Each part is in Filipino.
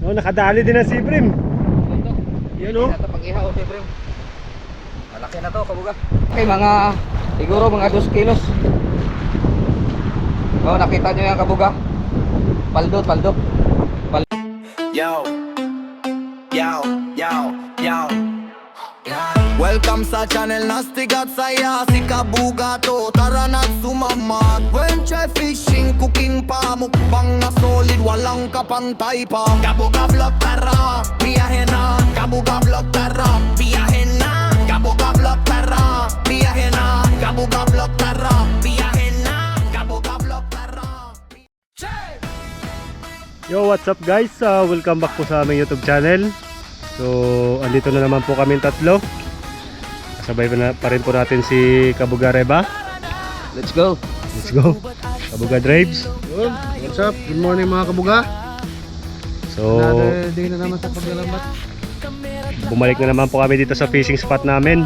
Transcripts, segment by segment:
Oh, nakadali din ang si Brim. Ito. Yan o. Ito pag-ihaw si Brim. Malaki na to, kabuga. Okay, mga siguro mga 2 kilos. Oh, nakita nyo yan, kabuga. Paldo. Yo, yo, yo, yo. Welcome sa channel Nasty Got Saya. Si Kabuga to, tara na sumamat. When try fishing, cooking pa, mukbang na solid, walang kapantay pa. Kabuga vlog tara, biyahe na. Kabuga vlog tara, biyahe na. Kabuga vlog tara, biyahe na. Kabuga vlog tara, biyahe na. Kabuga vlog tara. Yo, what's up guys? Welcome back po sa aming YouTube channel. So, andito na naman po kaming tatlo. Kasabay pa rin po natin si Kabuga Reba. Let's go. Let's go. Kabuga Drives. What's up? Good morning mga kabuga. So, Another day na naman sa paglalambat. bumalik na naman po kami dito sa fishing spot namin.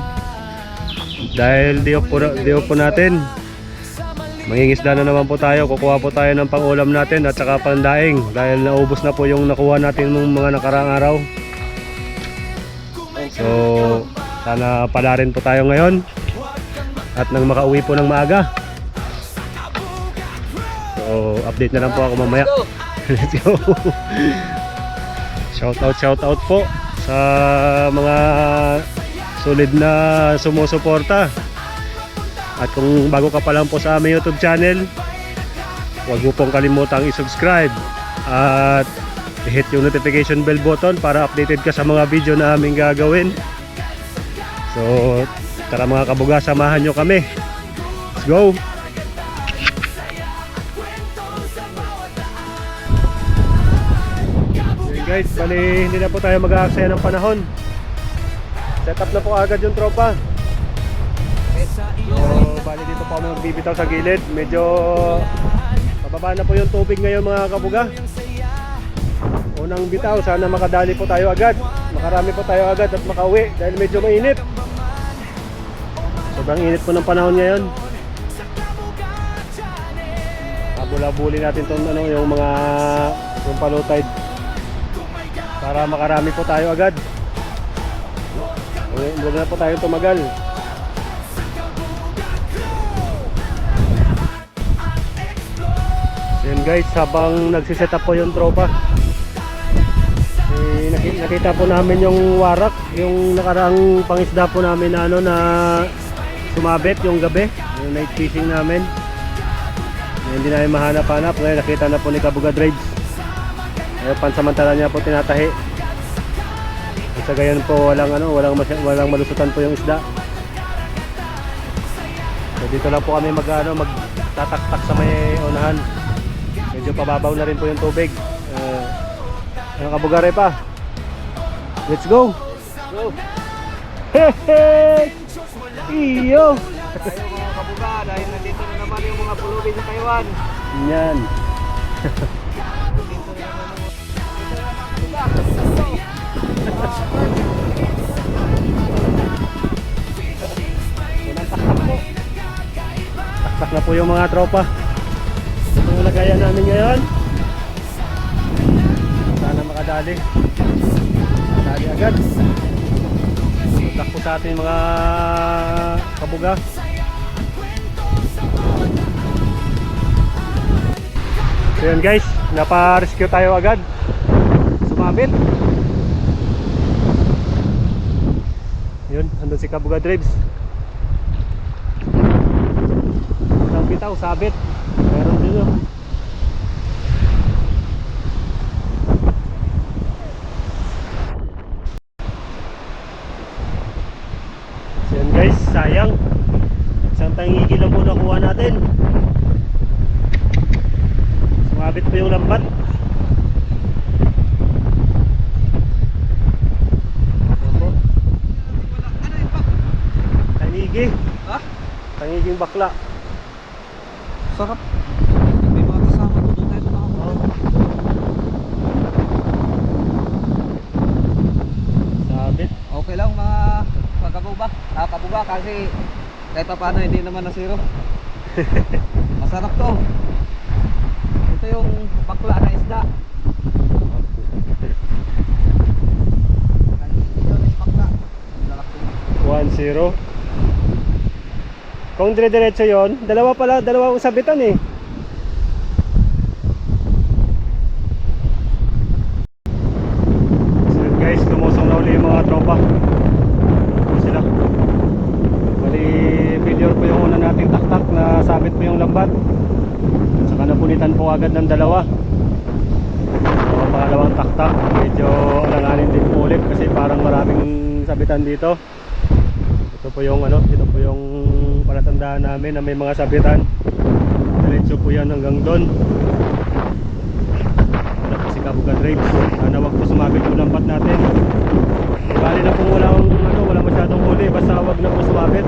Dahil day off po natin. Mangingisda na naman po tayo. Kukuha po tayo ng pang-ulam natin at saka pandaing. Dahil naubos na po yung nakuha natin ng mga nakaraang araw. So, sana pala rin po tayo ngayon. At nang makauwi po ng maaga. So, update na lang po ako mamaya. Let's go. Shout out po sa mga solid na sumusuporta. At kung bago ka pa lang po sa aming YouTube channel, huwag mo pong kalimutang i-subscribe at i-hit yung notification bell button para updated ka sa mga video na aming gagawin. So, tara mga kabuga, samahan nyo kami. Let's go! Okay guys, bali hindi na po tayo mag-aaksaya ng panahon. Set up na po agad yung tropa. So, bali dito pa kami magbibitaw sa gilid. Medyo mababa na po yung tubig ngayon mga kabuga. Unang bitaw, sana makadali po tayo agad. Makarami po tayo agad at makauwi dahil medyo mainit. Sobrang init po ng panahon ngayon. Abula-buli natin itong yung mga yung low tide para makarami po tayo agad. Huwag na po tayo tumagal. Yan guys, habang nagsiset up po yung tropa, nakita po namin yung warak, yung nakaraang pangisda po namin na na sumabit yung gabi, yung night fishing namin. Hindi namin mahanap-hanap. Ngayon nakita na po ni Kabuga Drives. Ngayon pansamantala niya po tinatahi. At sa gayon po walang malusutan po yung isda. So dito lang po kami magtataktak sa may unahan. Medyo pababaw na rin po yung tubig. Ang kabugare pa. Let's go. Go. Hehe. Iyo. Tayo mga kabuga, dahil nandito na naman yung mga pulubi sa Taiwan. Yan. Taktak na po yung mga tropa. Ito yung lagayan namin ngayon. Sana makadali. Makadali agad. Taktak po sa ating mga kabuga. So yun guys, napa-rescue tayo agad. Sumabit. Yun, andun si Kabuga Drives. Ang bitaw, sabit. Meron din yun. So yun guys, sayang. Isang tangigi lang po nakuha natin. Sumabit po yung lambat. Tangigi. Ha? Tangiging bakla. Sarap. May mga kasama to doon tayo sa nakapagod. Sabit. Okay lang mga kabuga. Kabuga kasi kahit pa paano hindi naman na zero. Masarap to. Ito yung bakla na isda. zero. Kung dire-diretso yon, dalawang sabitan eh. So yun guys, lumusong na uli yung mga tropa. Ito sila. Bali, failure po yung una nating taktak na sabit po yung lambat. Saka napunitan po agad ng dalawa. So, pangalawang taktak, medyo alanganin din po ulit kasi parang maraming sabitan dito. Ito po yung palatandaan namin na may mga sabitan. Diretso po yan hanggang doon. Wala po si Kabuga Drive. Sana wag po sumabit yung lambat natin. Bali na po wala masyadong huli, basta wag na po sumabit.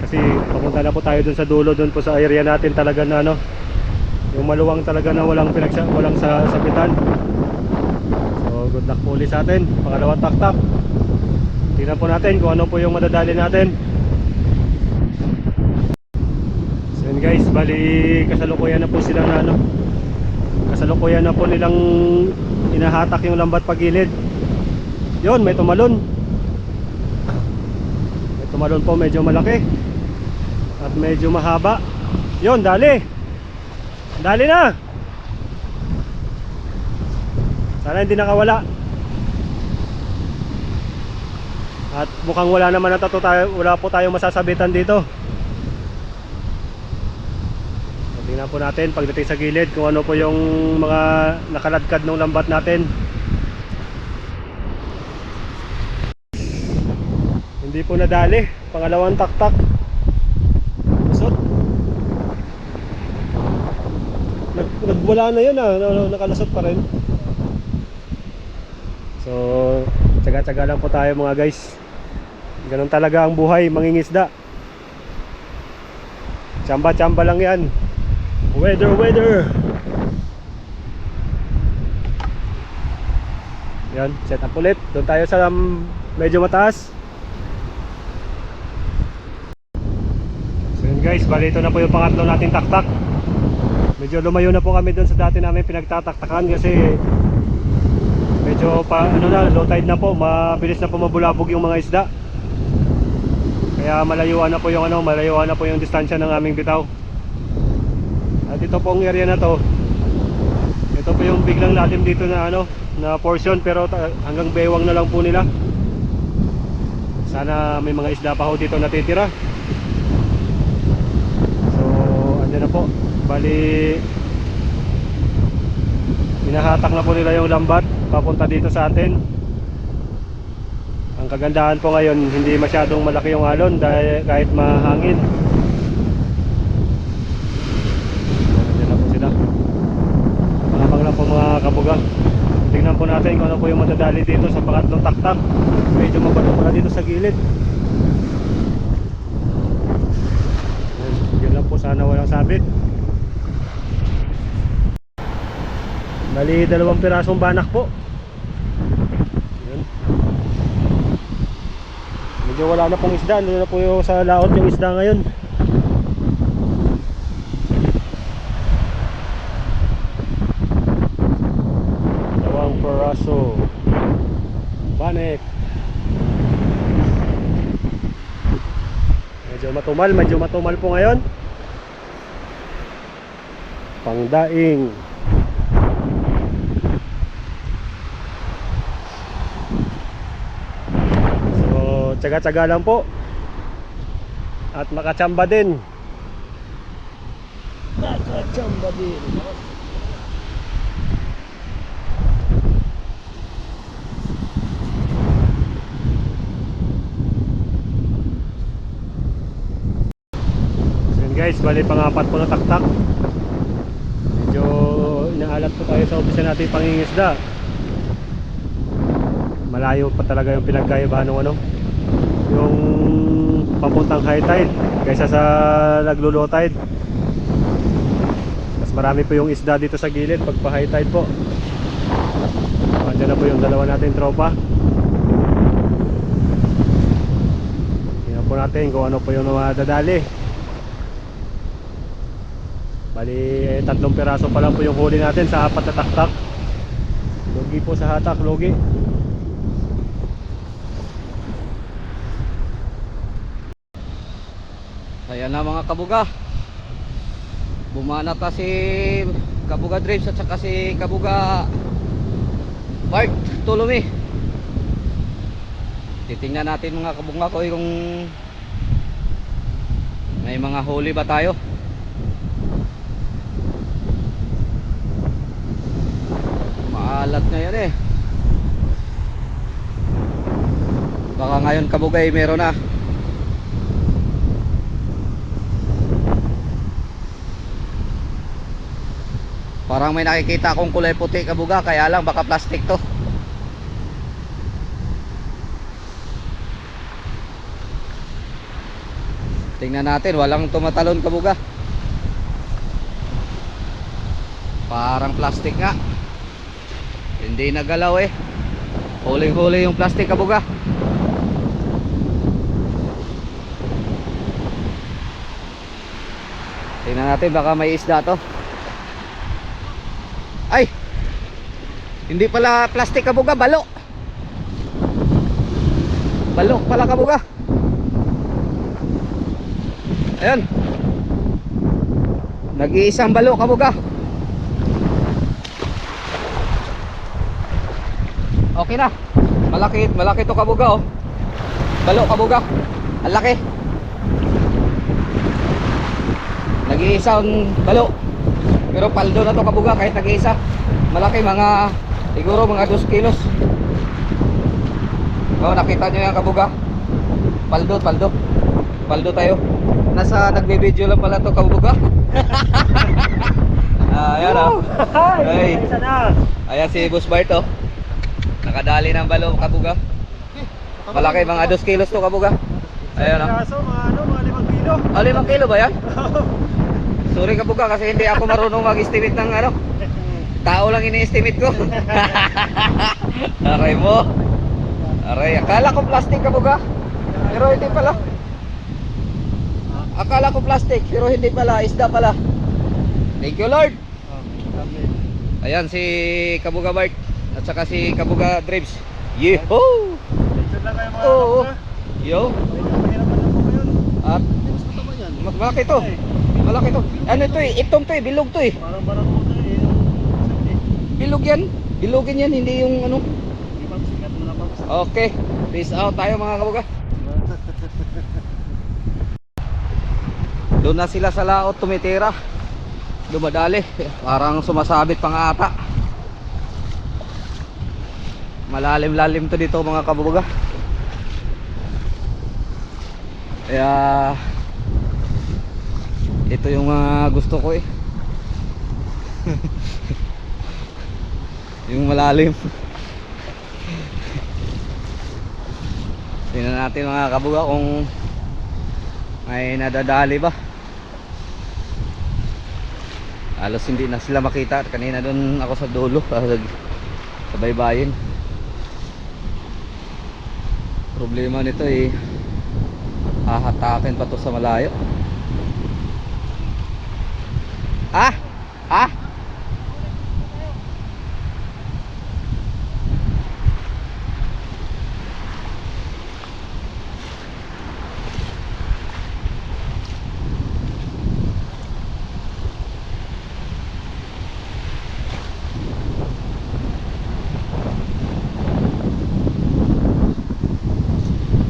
Kasi papunta na po tayo doon sa dulo, doon po sa area natin talaga na yung maluwang talaga na walang sabitan. So good luck po ulit sa atin. Pangalawang taktak. Tingnan po natin kung ano po yung madadali natin. So yun guys, bali kasalukuyan na po sila kasalukuyan na po nilang inahatak yung lambat pagilid. Yun, may tumalon. May tumalon po, medyo malaki at medyo mahaba. Yun, dali na. Sana hindi nakawala. At mukhang wala naman wala po tayong masasabitan dito. Tingnan po natin pagdating sa gilid kung ano po yung mga nakaladkad ng lambat natin. Hindi po nadali. Pangalawang taktak. Lusot. Nagwala na yun nakalusot pa rin. So tsaga-tsaga lang po tayo mga guys. Ganun talaga ang buhay mangingisda. Tsamba-tsamba lang yan. Weather. Yan, set up ulit. Doon tayo sa medyo mataas. So yun guys, bali ito na po yung pangatlo nating taktak. Medyo lumayo na po kami doon sa dati namin pinagtataktakan kasi medyo low tide na po, mabilis na po mabulabog yung mga isda. Kaya malayuan na po yung distansya ng aming bitaw. At ito pong area na to, ito po yung biglang lalim dito na portion, pero hanggang bewang na lang po nila. Sana may mga isda pa ho dito natitira. So andyan na po. Bali hinahatak na po nila yung lambat papunta dito sa atin. Ang kagandahan po ngayon, hindi masyadong malaki yung alon dahil kahit mahangin. Diyan na po sila. Pangabang lang po mga kabuga. Tingnan po natin kung ano po yung madadali dito sa pangatlong taktak. Medyo mabato pala dito sa gilid. Yun lang po, sana walang sabit. Bali 2 pirasong banak po. Yun. Medyo wala na pong isda. Ano na po yung sa laot yung isda ngayon. Dalawang piraso banek. Medyo matumal po ngayon. Pangdaing. Tsaga-tsaga lang po at makachamba din. So yun guys, bali pang-apat po na taktak. Medyo inaalat po tayo sa umpisa natin pangingisda. Malayo pa talaga yung pinagkaibahan ng yung papuntang high tide kaysa sa naglo-low tide. Mas marami po yung isda dito sa gilid pag pa high tide po. Andiyan na po yung dalawa natin tropa. Tingnan po natin kung ano po yung nadadali. Bali 3 piraso pa lang po yung huli natin sa 4 na taktak. Logi po sa hatak, logi. Ayan na mga kabuga. Bumanat na si Kabuga Drives at saka si Kabuga Bart Tulumi. Titingnan natin mga kabuga ko kung may mga huli ba tayo. Maalat na yan eh. Baka ngayon kabugay meron na. Parang may nakikita akong kulay puti kabuga, kaya lang baka plastic to. Tingnan natin, walang tumatalon kabuga. Parang plastic nga. Hindi nagalaw eh. Huling-huli yung plastic kabuga. Tingnan natin, baka may isda to. Ay! Hindi pala plastic kabuga, balo. Balo pala kabuga. Ayan. Nag-iisang balo kabuga. Okay na. Malaki to kabuga oh. Balo kabuga. Ang laki. Nag-iisang balo. Pero paldo na to kabuga kahit nag-iisa. Malaki, mga siguro mga 2 kilos. Oh, nakita nyo yan kabuga. Paldo tayo. Nasa nagbe-video lang pala to kabuga. Ayan oh. Ay. Ayan si Boss Bart oh. Nakadali ng balo kabuga. Malaki, mga 2 kilos to kabuga. Ayan oh. Mga 5 kilo. 5 kilo ba yan? Sorry kabuga kasi hindi ako marunong mag-estimate ng ano. Tao lang ini-estimate ko. Aray mo. Aray, akala ko plastic kabuga. Pero hindi pala. Akala ko plastic pero hindi pala, isda pala. Thank you Lord. Ayan si Kabuga Bart at saka si Kabuga Drives. Yehoo! Oo. Yo. At malaki to. Malaki to. Ano to eh? Itong to eh. Bilog to eh. Parang mo to eh. Bilog yan. Bilogin yan. Hindi yung ano. Okay. Peace out tayo mga kabuga. Doon na sila sa laot tumitira. Dumadali. Parang sumasabit pang ata. Malalim-lalim to dito mga kabuga. Kaya ito yung gusto ko eh. Yung malalim. Tingnan natin mga kabuga kung may nadadali ba. Halos hindi na sila makita. Kanina doon ako sa dulo sa baybayin. Problema nito eh, hahatakin pa to sa malayo. Ha?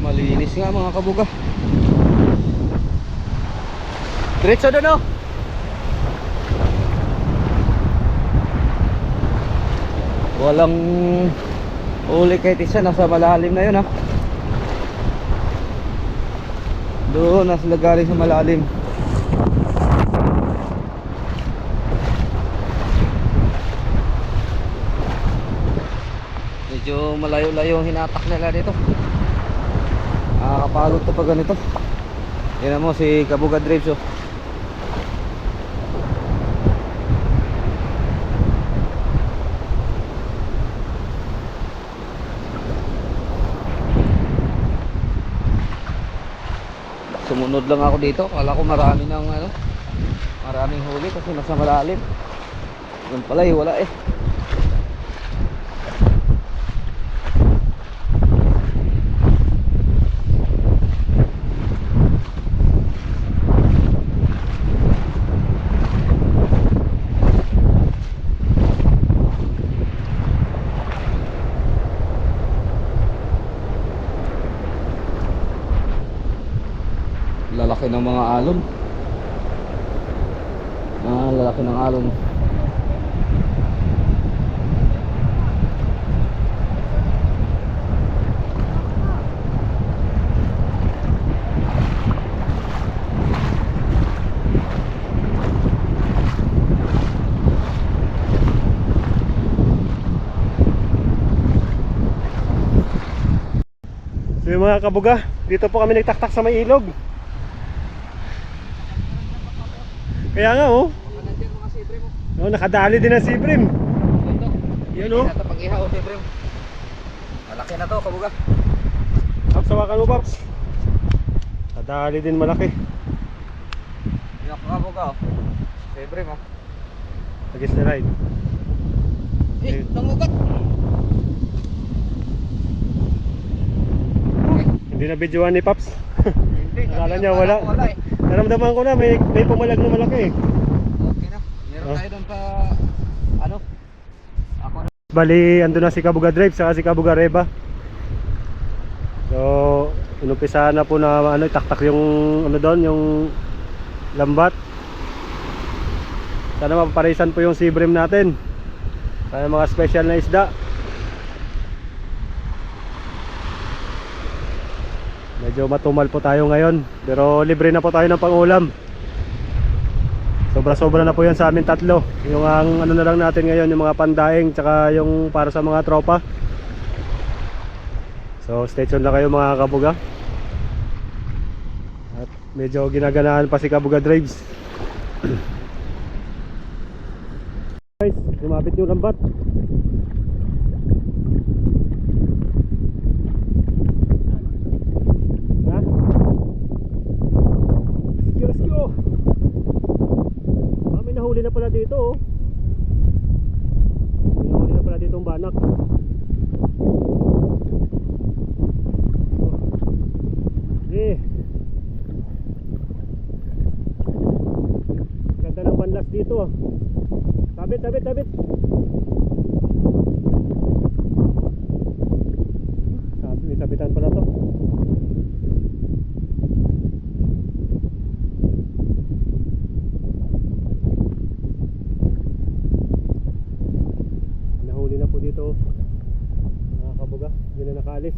Malinis nga mga kabuga. Diretso doon oh. Walang uli kahit isa, nasa malalim na yun ha. Doon na sila galing sa malalim. Medyo malayo-layo ang hinatak nila dito. Nakakapagod to pag ganito. Tingnan mo si Kabuga Drives oh. Sumunod lang ako dito. Akala ko marami ng ano, maraming huli kasi nasa malalim. Yun pala eh, wala eh. mga alon. Lalaki ng alon. So yung mga kabuga, dito po kami nagtaktak sa may ilog. Kaya nga oh, Nandiyan mga sibre mo. no, nakadali din ang sibrim. Ito. Yan oh. Ito pag-ihaw sibre mo. Malaki na to, kabuga. Paps, hawakan mo Paps. Nakadali din malaki. Yan kabuga. Sibre mo. Against the ride. Nangugat. Hindi na videoan ni Paps. Hindi. Akala niya wala. Wala eh. Naramdaman ko na may pumalag na malaki. Okay na. Meron Oh. tayo doon pa ano? Ako na. Bali, ando na si Kabuga Drive saka si Kabuga Reba. So, inumpisahan na po na ano, itaktak yung ano doon, yung lambat. Sana mapaparisan po yung sibrim natin. Sana mga special na isda. Medyo matumal po tayo ngayon, pero libre na po tayo ng pang-ulam. Sobra-sobra na po yan sa amin tatlo. Yung ang ano na lang natin ngayon, yung mga pandaing tsaka yung para sa mga tropa. So stay tuned lang kayo mga kabuga. At medyo ginaganaan pa si Kabuga Drives. Guys, lumapit yung lambat. Ha? Let's go! May nahuli na pala dito oh. May nahuli na pala dito ang banak. Eh. Ganda ng panlas dito oh. Sabit, sabit, sabit. Sabit, may sabitan pala to. Nahuli na po dito mga kabuga, hindi na nakaalis.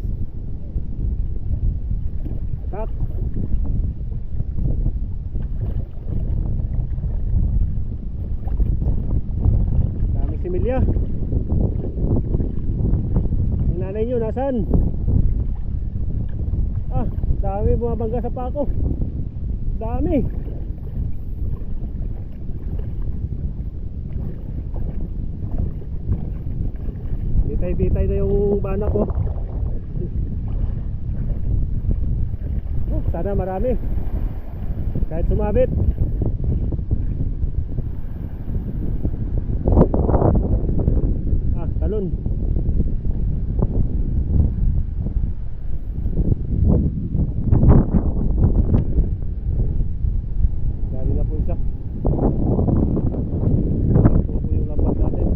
Attack! Daming similya. Yung nanay nyo nasan? Ah, dami bumabangga sa pako. Dami. Bitay-bitay na yung banak ko. Oh, sana marami. Kahit sumabit. Ah, talon. Dali na po isa. Ito po yung lambat natin.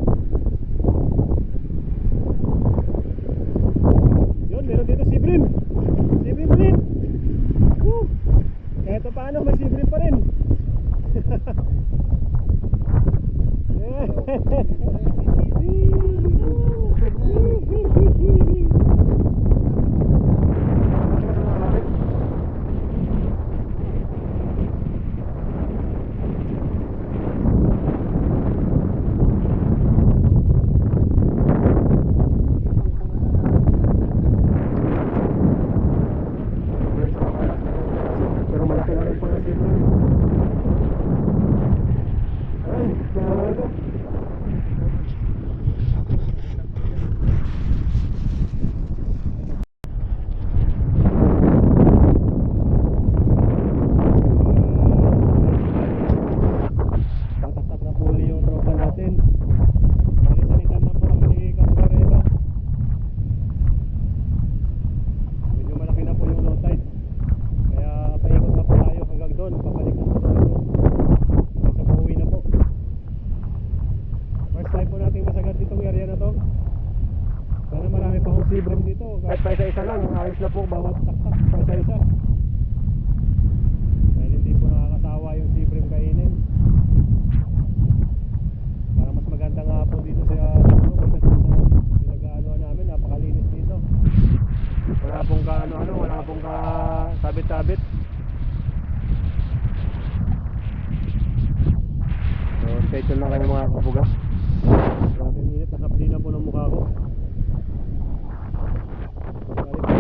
Yun, meron dito sibrim. Sibrim ulit. Woo! Kahit pa paano, may sibrim pa rin. Pero malaki na rin pala sibrim. Ay, talaga. Tatak na puli yung tropa natin. Salitan na po kami ni Kabuga Reba. Medyo malaki na po yung low tide. Kaya paikot na po tayo hanggang doon. Papalik na po tayo doon. Kasi pauwi na po. First time po natin masagad ditong area na to. Sana marami pa hong sibrim dito. Kahit pa isa-isa lang, ayos na po bawat taktak pa isa-isa. Dahil hindi ginawa yung sibrim kainin. Parang mas maganda nga po dito sa pinag-aanoan namin, napakalinis dito. Wala pong wala pong sabit-sabit. So, stay tuned lang kayo mga kabuga. Grabe ang init, nakapli na po ng mukha ko.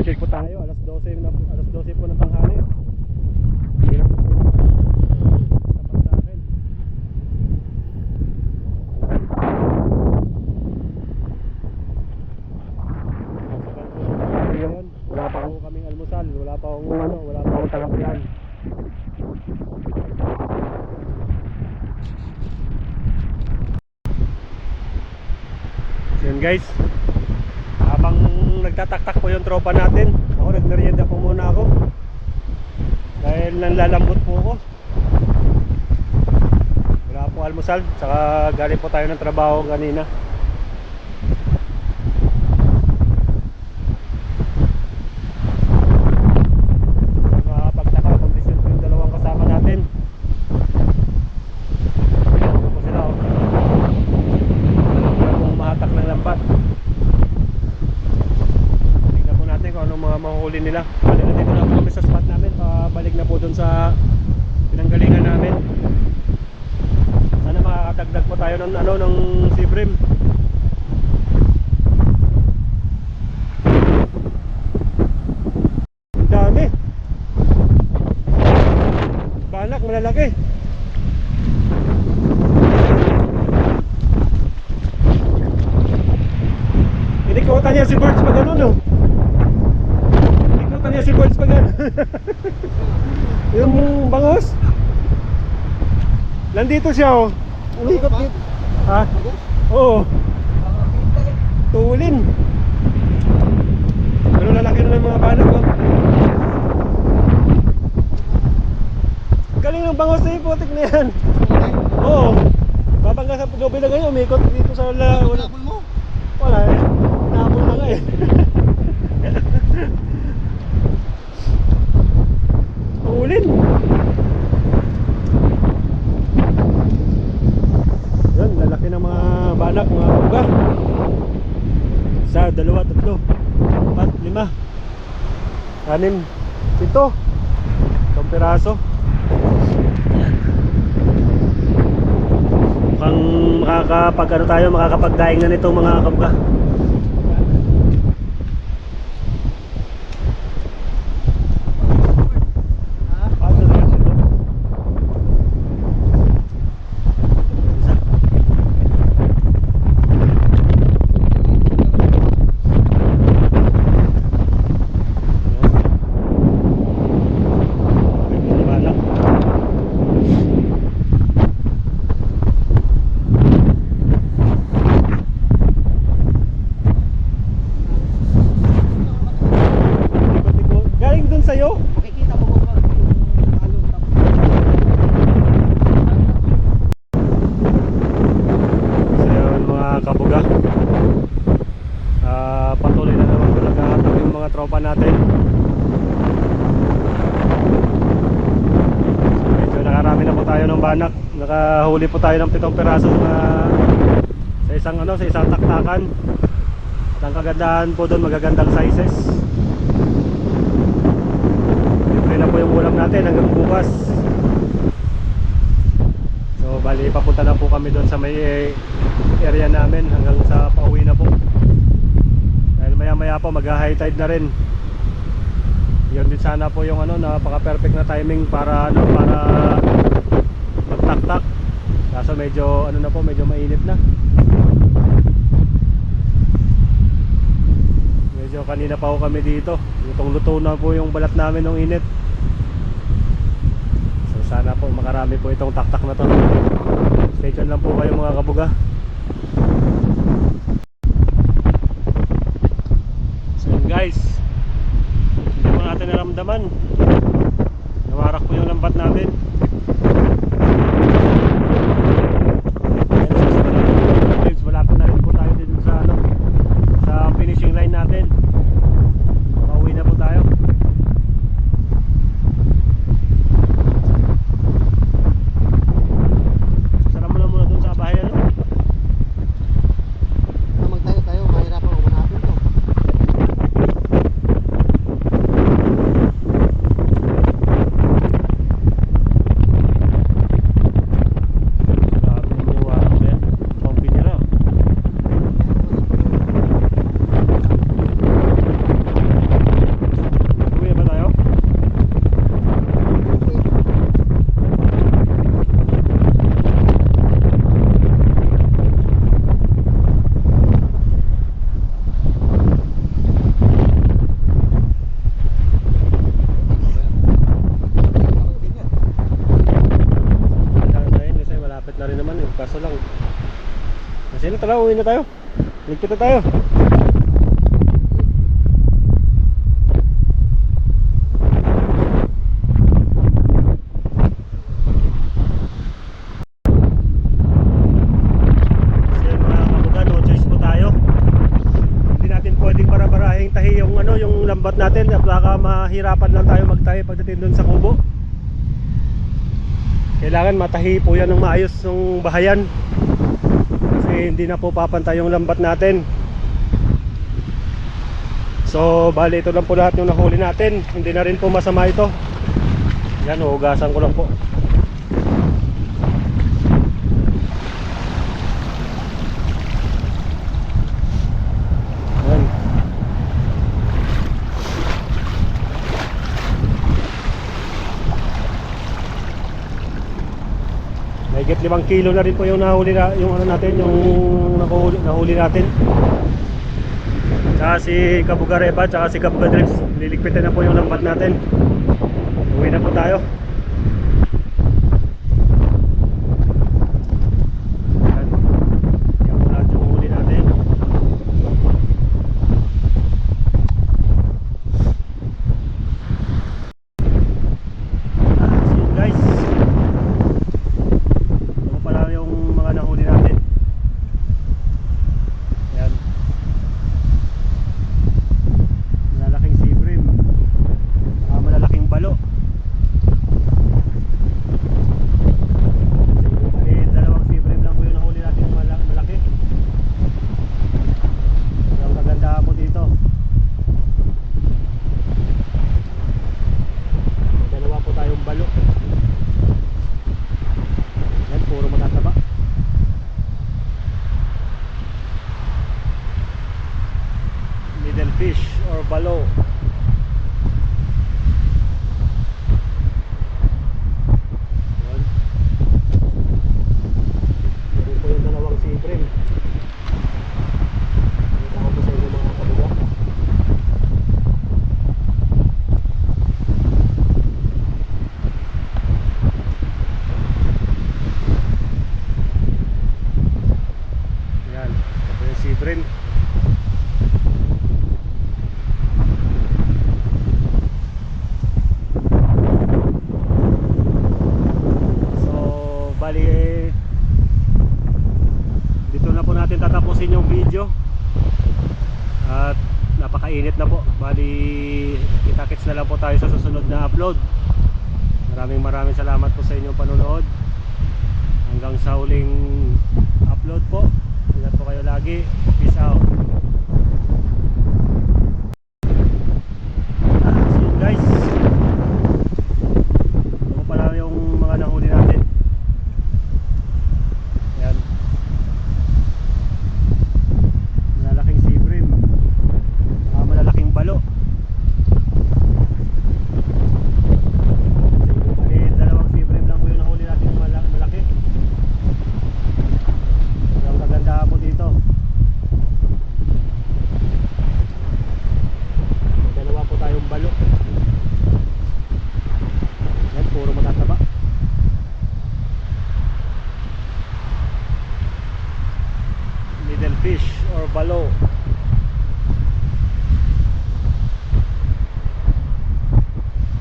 Check po tayo, alas 12 po ng tanghali. Hirap po tapat sa akin. Wala pa akong kaming almusal, wala pa akong tagapian. Yun guys, habang nagtataktak po yung tropa natin, ako nagmerienda po muna ako dahil nanlalambot po ako. Wala po almusal, saka galing po tayo ng trabaho kanina. Makapagtaka, kondisyon po yung dalawang kasama natin. Ano po sila, wala pong mahatak ng lambat. Tignan po natin kung anong mga mahuhuli nila. Balik na dito na po kami sa spot namin. Pabalik na po dun sa pinanggalingan namin. Sana makakadagdag po tayo ng sibrim. Ang dami. Banak, malalaki. Inikutan niya si Birds pag ano, no? Inikutan niya si Birds pag ano. Yung bangos. Nandito siya, oh. Umikot dito. Ha? Oo. Tulin. Pero lalaki na ng mga banak, oh. Galing ng bangos na yung putik na yan. Oo. Babangga sa gabi na ngayon, umikot dito sa wala. Wala eh. Napol na nga eh. Ulin. Yan, lalaki ng mga banak, mga buga. Isa, dalawa, tatlo, 4, 5, 6, 7, 10 piraso. Mukhang makakapagdaing na nito mga kabuga. Patuloy na naman talaga yung mga tropa natin. Medyo nakarami na po tayo ng banak. Nakahuli po tayo ng 7 piraso sa isang taktakan. At ang kagandahan po doon, magagandang sizes. Libre na po yung ulam natin hanggang bukas. So bali papunta na po kami doon sa may area namin hanggang sa pauwi na po. Maya po mag-high tide na rin. Yun din sana po yung napaka-perfect na timing para magtaktak. Kaso medyo medyo mainit na. Medyo kanina pa ako kami dito. Lutong-luto na po yung balat namin ng init. So sana po makarami po itong taktak na to. Stay tuned lang po kayo mga kabuga. Guys, hindi po natin naramdaman, nawarak po yung lambat natin. Malapit na rin po tayo din sa finishing line natin. Pauwi na po tayo. Kasi na tara, uwi na tayo. Ligpit na tayo. Kasi mga kabuga, no choice po tayo. Hindi natin pwedeng bara-barahing tahi yung ano, yung lambat natin. Baka mahirapan lang tayo magtahi pagdating doon sa kubo. Kailangan matahi po yan ng maayos ng bahayan. Kasi hindi na po papantay yung lambat natin. So bali ito lang po lahat yung nahuli natin. Hindi na rin po masama ito. Yan, hugasan ko lang po. Yan. Mahigit 5 kilo na rin po yung nahuli na, yung ano natin, yung nahuli natin. Tsaka si Kabuga Repa, tsaka si Kabuga Drips, liligpitin na po yung lambat natin. Uwi na po tayo. Yan po lahat yung huli natin. So guys, ito pala yung mga nahuli natin. Yan. Malalaking sea bream, malalaking balo. Dalawang sea bream lang po yung nahuli natin malaki. Ang kagandahan po dito, dalawa po tayong balo. Yan, puro matataba. Middle fish or balo. Yan. Yan po yung dalawang sea bream. Kita ko po sa inyo mga kabuga. Yan, ito po yung sea bream. Bali dito na po natin tatapusin yung video. At napakainit na po. Bali kita-kits na lang po tayo sa susunod na upload. Maraming salamat po sa inyong panonood. Hanggang sa huling upload po. Ingat po kayo lagi. Peace out. So guys, ito pala yung mga nahuli natin. Yan. Malalaking sea bream, malalaking balo. Dalawang sea bream lang po yung nahuli natin malaki. Ang kagandahan po dito, dalawa po tayong balo. Yan, puro matataba. Middle fish or balo.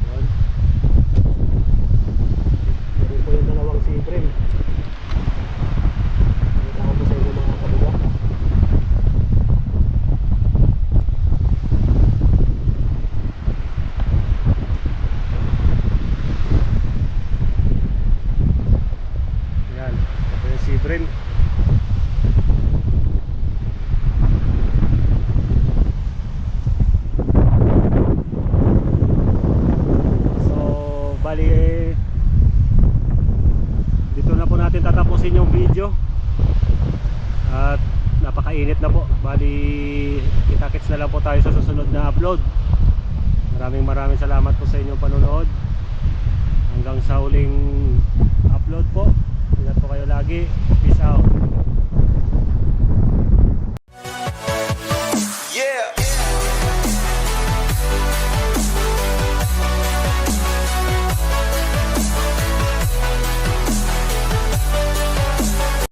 Yan. Yan po yung dalawang sea bream. Kita ko po sa inyo mga kabuga. Yan, ito yung sea bream. Bali dito na po natin tatapusin yung video. At napakainit na po. Bali kita-kits na lang po tayo sa susunod na upload. Maraming salamat po sa inyong panonood. Hanggang sa huling upload po. Ingat po kayo lagi. Peace out.